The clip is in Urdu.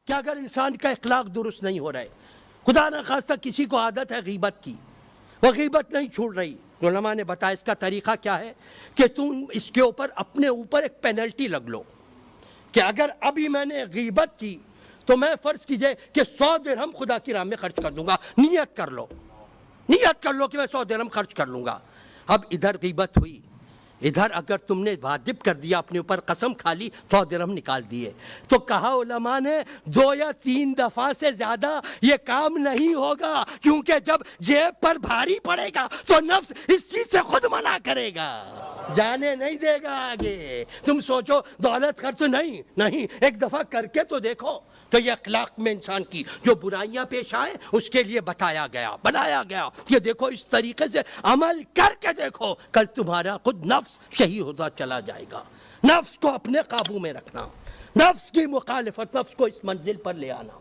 کہ اگر انسان کا اخلاق درست نہیں ہو رہا ہے، خدا نہ خواستہ کسی کو عادت ہے غیبت کی، وہ غیبت نہیں چھوڑ رہی، علماء نے بتایا اس کا طریقہ کیا ہے کہ تم اس کے اوپر اپنے اوپر ایک پینلٹی لگ لو کہ اگر ابھی میں نے غیبت کی تو میں فرض کیجئے کہ 100 درہم خدا کی راہ میں خرچ کر دوں گا، نیت کر لو کہ میں 100 درہم خرچ کر لوں گا۔ اب ادھر غیبت ہوئی، ادھر اگر تم نے واجب کر دیا، اپنے اوپر قسم کھا لی، 100 درہم نکال دیے، تو کہا علماء نے 2 یا 3 دفعہ سے زیادہ یہ کام نہیں ہوگا، کیونکہ جب جیب پر بھاری پڑے گا تو نفس اس چیز سے خود منع کرے گا، جانے نہیں دے گا آگے۔ تم سوچو دولت خرچ نہیں، ایک دفعہ کر کے تو دیکھو۔ تو یہ اخلاق میں انسان کی جو برائیاں پیش آئیں اس کے لیے بنایا گیا کہ دیکھو اس طریقے سے عمل کر کے دیکھو، کل تمہارا خود نفس صحیح ہوتا چلا جائے گا۔ نفس کو اپنے قابو میں رکھنا، نفس کی مخالفت، نفس کو اس منزل پر لے آنا۔